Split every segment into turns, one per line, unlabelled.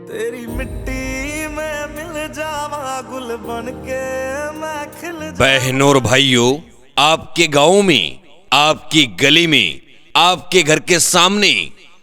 तेरी मिट्टी में मिल जावा गुल बनके मैं खिल जावा।
बहनों और भाइयों, आपके गांव में, आपकी गली में, आपके घर के सामने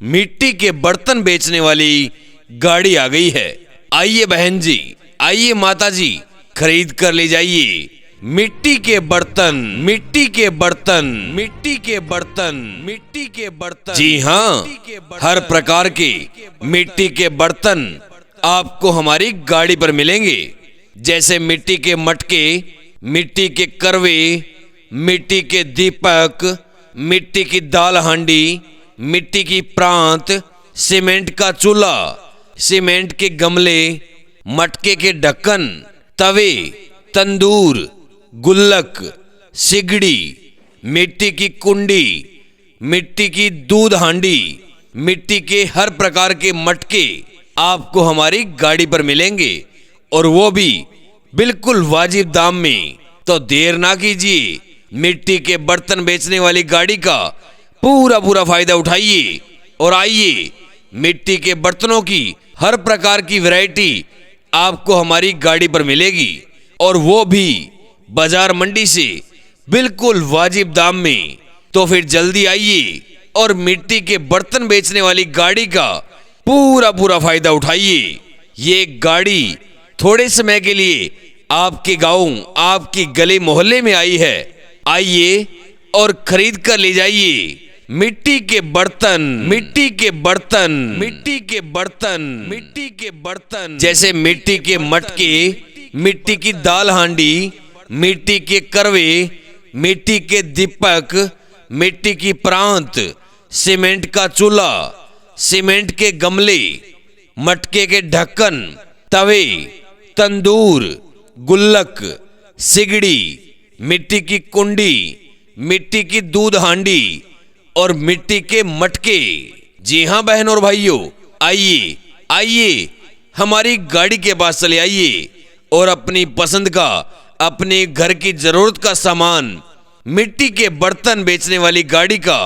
मिट्टी के बर्तन बेचने वाली गाड़ी आ गई है। आइए बहन जी, आइए माता जी, खरीद कर ले जाइए मिट्टी के बर्तन, मिट्टी के बर्तन, मिट्टी के बर्तन, मिट्टी के बर्तन। जी हाँ, हर प्रकार के मिट्टी के बर्तन आपको हमारी गाड़ी पर मिलेंगे। जैसे मिट्टी के मटके, मिट्टी के करवे, मिट्टी के दीपक, मिट्टी की दाल हांडी, मिट्टी की प्रांत, सीमेंट का चूल्हा, सीमेंट के गमले, मटके के ढक्कन, तवे, तंदूर, गुल्लक, सिगड़ी, मिट्टी की कुंडी, मिट्टी की दूध हांडी, मिट्टी के हर प्रकार के मटके आपको हमारी गाड़ी पर मिलेंगे, और वो भी बिल्कुल वाजिब दाम में। तो देर ना कीजिए, मिट्टी के बर्तन बेचने वाली गाड़ी का पूरा फायदा उठाइए और आइए मिट्टी के बर्तनों की हर प्रकार की वैरायटी आपको हमारी गाड़ी पर मिलेगी, और वो भी बाजार मंडी से बिल्कुल वाजिब दाम में। तो फिर जल्दी आइए और मिट्टी के बर्तन बेचने वाली गाड़ी का पूरा फायदा उठाइए। ये गाड़ी थोड़े समय के लिए आपके गांव, आपकी गली मोहल्ले में आई है। आइए और खरीद कर ले जाइए मिट्टी के बर्तन, मिट्टी के बर्तन, मिट्टी के बर्तन, मिट्टी के बर्तन। जैसे मिट्टी के मटके, मिट्टी की दाल हांडी, मिट्टी के करवे, मिट्टी के दीपक, मिट्टी की प्रांत, सीमेंट का चूल्हा, सीमेंट के गमले, मटके के ढक्कन, तवे, तंदूर, गुल्लक, सिगड़ी, मिट्टी की कुंडी, मिट्टी की दूध हांडी और मिट्टी के मटके। जी हाँ बहनों और भाइयों, आइए आइए हमारी गाड़ी के पास चले आइए और अपनी पसंद का, अपने घर की जरूरत का सामान मिट्टी के बर्तन बेचने वाली गाड़ी का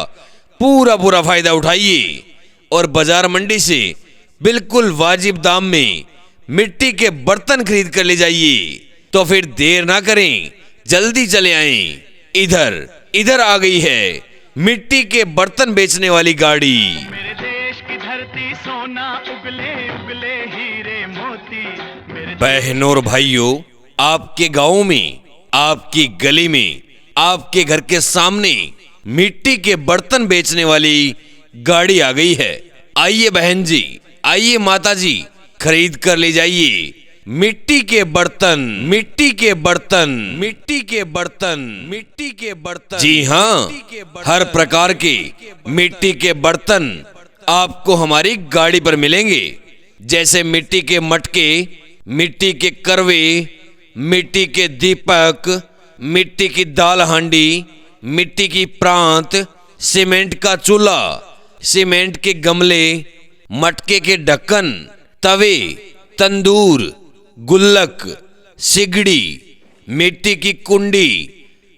पूरा फायदा उठाइए और बाजार मंडी से बिल्कुल वाजिब दाम में मिट्टी के बर्तन खरीद कर ले जाइए। तो फिर देर ना करें, जल्दी चले आएं। इधर आ गई है मिट्टी के बर्तन बेचने वाली गाड़ी।
मेरे देश की धरती सोना उगले उगले हीरे मोती।
बहनों और भाइयों, आपके गांव में, आपकी गली में, आपके घर के सामने मिट्टी के बर्तन बेचने वाली गाड़ी आ गई है। आइए बहन जी, आइए माता जी, खरीद कर ले जाइए मिट्टी के बर्तन, मिट्टी के बर्तन, मिट्टी के बर्तन, मिट्टी के बर्तन। जी हाँ, हर प्रकार के मिट्टी के बर्तन आपको हमारी गाड़ी पर मिलेंगे। जैसे मिट्टी के मटके, मिट्टी के करवे, मिट्टी के दीपक, मिट्टी की दाल हांडी, मिट्टी की प्रांत, सीमेंट का चूल्हा, सीमेंट के गमले, मटके के ढक्कन, तवे, तंदूर, गुल्लक, सिगड़ी, मिट्टी की कुंडी,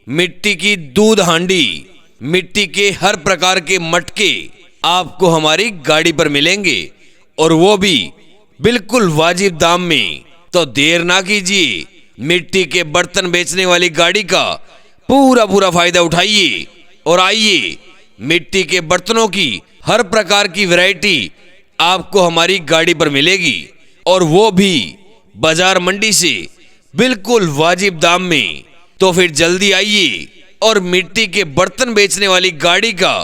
मिट्टी की दूध हांडी, मिट्टी के हर प्रकार के मटके आपको हमारी गाड़ी पर मिलेंगे, और वो भी बिल्कुल वाजिब दाम में। तो देर ना कीजिए, मिट्टी के बर्तन बेचने वाली गाड़ी का पूरा फायदा उठाइए और आइए मिट्टी के बर्तनों की हर प्रकार की वैरायटी आपको हमारी गाड़ी पर मिलेगी, और वो भी बाजार मंडी से बिल्कुल वाजिब दाम में। तो फिर जल्दी आइए और मिट्टी के बर्तन बेचने वाली गाड़ी का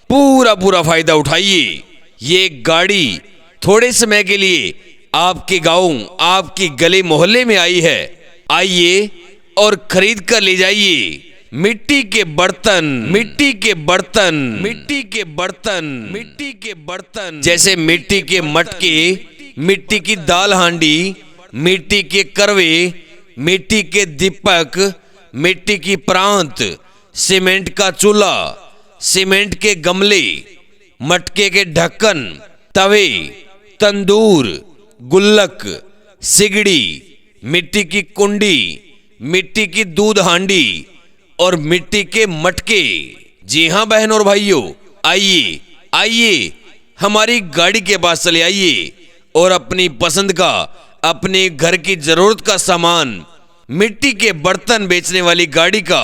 पूरा फायदा उठाइए। ये गाड़ी थोड़े समय के लिए आपके गांव, आपकी गली मोहल्ले में आई है। आइए और खरीद कर ले जाइए मिट्टी के बर्तन, मिट्टी के बर्तन, मिट्टी के बर्तन, मिट्टी के बर्तन। जैसे मिट्टी के मटके, मिट्टी की दाल हांडी, मिट्टी के करवे, मिट्टी के दीपक, मिट्टी की प्रांत, सीमेंट का चूल्हा, सीमेंट के गमले, मटके के ढक्कन, तवे, तंदूर, गुल्लक, सिगड़ी, मिट्टी की कुंडी, मिट्टी की दूध हांडी और मिट्टी के मटके। जी हाँ बहनों और भाइयों, आइए आइए हमारी गाड़ी के पास चले आइए और अपनी पसंद का, अपने घर की जरूरत का सामान, मिट्टी के बर्तन बेचने वाली गाड़ी का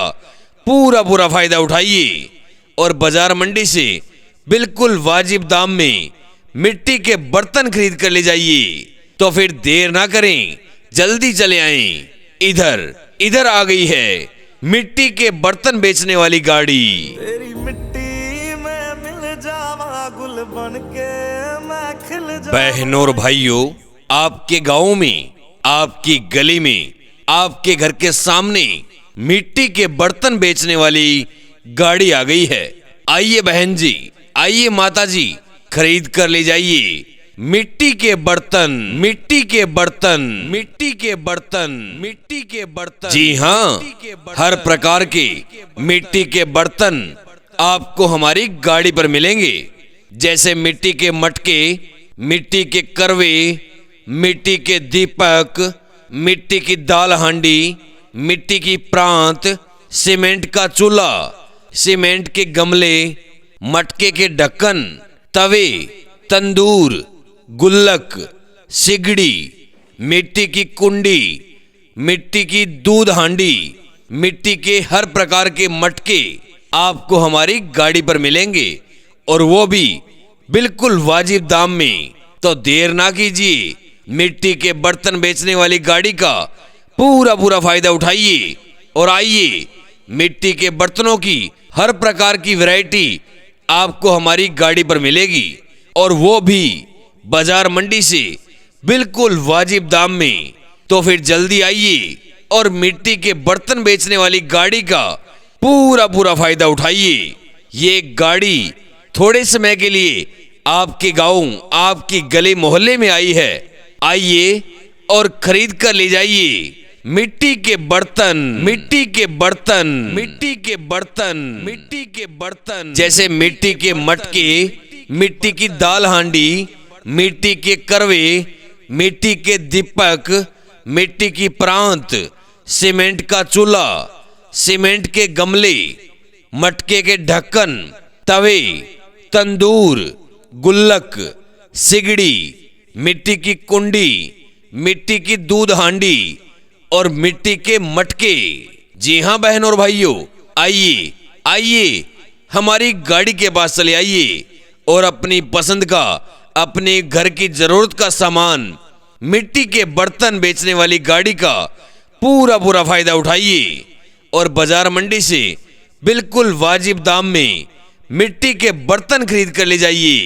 पूरा फायदा उठाइए और बाजार मंडी से बिल्कुल वाजिब दाम में मिट्टी के बर्तन खरीद कर ले जाइए। तो फिर देर ना करें, जल्दी चले आएं। इधर आ गई है मिट्टी के बर्तन बेचने वाली गाड़ी।
तेरी मिट्टी में मिल जावा गुल बन के मैं खिल जावा।
बहनों और भाइयों, आपके गांव में, आपकी गली में, आपके घर के सामने मिट्टी के बर्तन बेचने वाली गाड़ी आ गई है। आइए बहन जी, आइए माता जी, खरीद कर ले जाइए मिट्टी के बर्तन, मिट्टी के बर्तन, मिट्टी के बर्तन, मिट्टी के बर्तन। जी हाँ, हर प्रकार के मिट्टी के बर्तन आपको हमारी गाड़ी पर मिलेंगे, जैसे मिट्टी के मटके, मिट्टी के करवे, मिट्टी के दीपक, मिट्टी की दाल हांडी, मिट्टी की प्रांत, सीमेंट का चूल्हा, सीमेंट के गमले, मटके के ढक्कन, तवे, तंदूर, गुल्लक, सिगड़ी, मिट्टी की कुंडी, मिट्टी की दूध हांडी, मिट्टी के हर प्रकार के मटके आपको हमारी गाड़ी पर मिलेंगे और वो भी बिल्कुल वाजिब दाम में। तो देर ना कीजिए, मिट्टी के बर्तन बेचने वाली गाड़ी का पूरा फायदा उठाइए और आइए मिट्टी के बर्तनों की हर प्रकार की वैरायटी आपको हमारी गाड़ी पर मिलेगी और वो भी बाजार मंडी से बिल्कुल वाजिब दाम में। तो फिर जल्दी आइए और मिट्टी के बर्तन बेचने वाली गाड़ी का पूरा फायदा उठाइए। ये गाड़ी थोड़े समय के लिए आपके गांव, आपकी गली मोहल्ले में आई है। आइए और खरीद कर ले जाइए मिट्टी के बर्तन, मिट्टी के बर्तन, मिट्टी के बर्तन, मिट्टी के बर्तन, जैसे मिट्टी के मटके, मिट्टी की दाल हांडी, मिट्टी के करवे, मिट्टी के दीपक, मिट्टी की प्रांत, सीमेंट का चूल्हा, सीमेंट के गमले, मटके के ढक्कन, तवे, तंदूर, गुल्लक, सिगड़ी, मिट्टी की कुंडी, मिट्टी की दूध हांडी और मिट्टी के मटके। जी हाँ बहनों और भाइयों, आइए हमारी गाड़ी के पास चले आइए और अपनी पसंद का, अपने घर की जरूरत का सामान, मिट्टी के बर्तन बेचने वाली गाड़ी का पूरा फायदा उठाइए और बाजार मंडी से बिल्कुल वाजिब दाम में मिट्टी के बर्तन खरीद कर ले जाइए।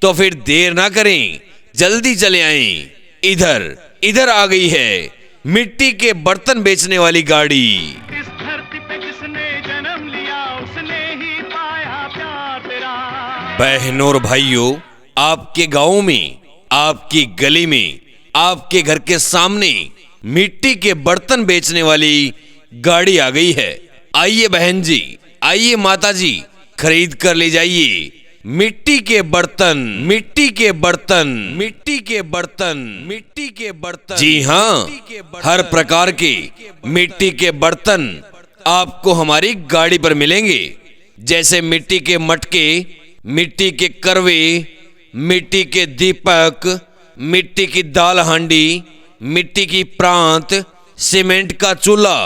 तो फिर देर ना करें, जल्दी चले आएं। इधर आ गई है मिट्टी के बर्तन बेचने वाली गाड़ी।
इस धरती पे जिसने जन्म लिया उसने ही पाया प्यार तेरा।
बहनों और भाइयों, आपके गांव में, आपकी गली में, आपके घर के सामने मिट्टी के बर्तन बेचने वाली गाड़ी आ गई है। आइए बहन जी, आइए माता जी, खरीद कर ले जाइए मिट्टी के बर्तन, मिट्टी के बर्तन, मिट्टी के बर्तन, मिट्टी के बर्तन। जी हाँ, हर प्रकार के मिट्टी के बर्तन आपको हमारी गाड़ी पर मिलेंगे, जैसे मिट्टी के मटके, मिट्टी के करवे, मिट्टी के दीपक, मिट्टी की दाल हांडी, मिट्टी की प्रांत, सीमेंट का चूल्हा,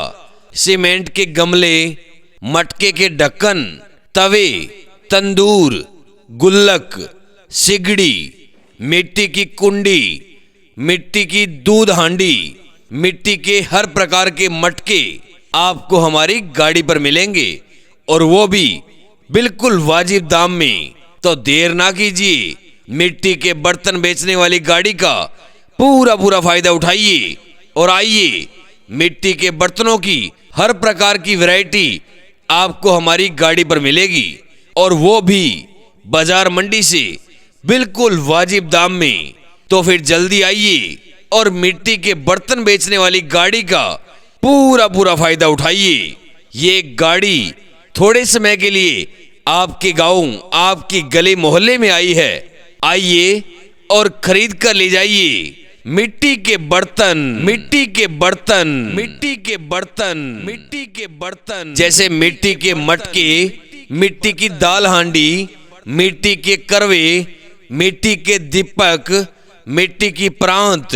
सीमेंट के गमले, मटके के ढक्कन, तवे, तंदूर, गुल्लक, सिगड़ी, मिट्टी की कुंडी, मिट्टी की दूध हांडी, मिट्टी के हर प्रकार के मटके आपको हमारी गाड़ी पर मिलेंगे और वो भी बिल्कुल वाजिब दाम में। तो देर ना कीजिए, मिट्टी के बर्तन बेचने वाली गाड़ी का पूरा फायदा उठाइए और आइए मिट्टी के बर्तनों की हर प्रकार की वैरायटी आपको हमारी गाड़ी पर मिलेगी और वो भी बाजार मंडी से बिल्कुल वाजिब दाम में। तो फिर जल्दी आइए और मिट्टी के बर्तन बेचने वाली गाड़ी का पूरा फायदा उठाइए। ये गाड़ी थोड़े समय के लिए आपके गांव, आपकी गली मोहल्ले में आई है। आइए और खरीद कर ले जाइए मिट्टी के बर्तन, मिट्टी के बर्तन, मिट्टी के बर्तन, मिट्टी के बर्तन, जैसे मिट्टी के मटके, मिट्टी की दाल हांडी, मिट्टी के करवे, मिट्टी के दीपक, मिट्टी की प्रांत,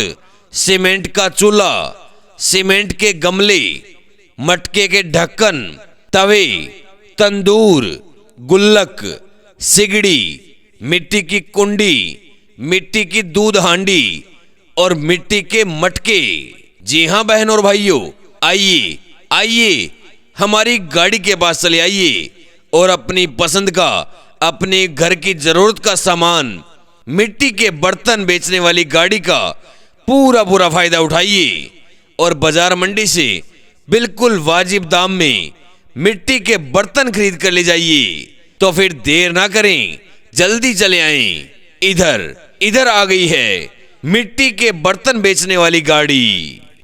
सीमेंट का चूल्हा, सीमेंट के गमले, मटके के ढक्कन, तवे, तंदूर, गुल्लक, सिगड़ी, मिट्टी की कुंडी, मिट्टी की दूध हांडी और मिट्टी के मटके। जी हां बहनों और भाइयों, आइए आइए हमारी गाड़ी के पास चले आइए और अपनी पसंद का, अपने घर की जरूरत का सामान, मिट्टी के बर्तन बेचने वाली गाड़ी का पूरा फायदा उठाइए और बाजार मंडी से बिल्कुल वाजिब दाम में मिट्टी के बर्तन खरीद कर ले जाइए। तो फिर देर ना करें, जल्दी चले आएं। इधर आ गई है मिट्टी के बर्तन बेचने वाली गाड़ी।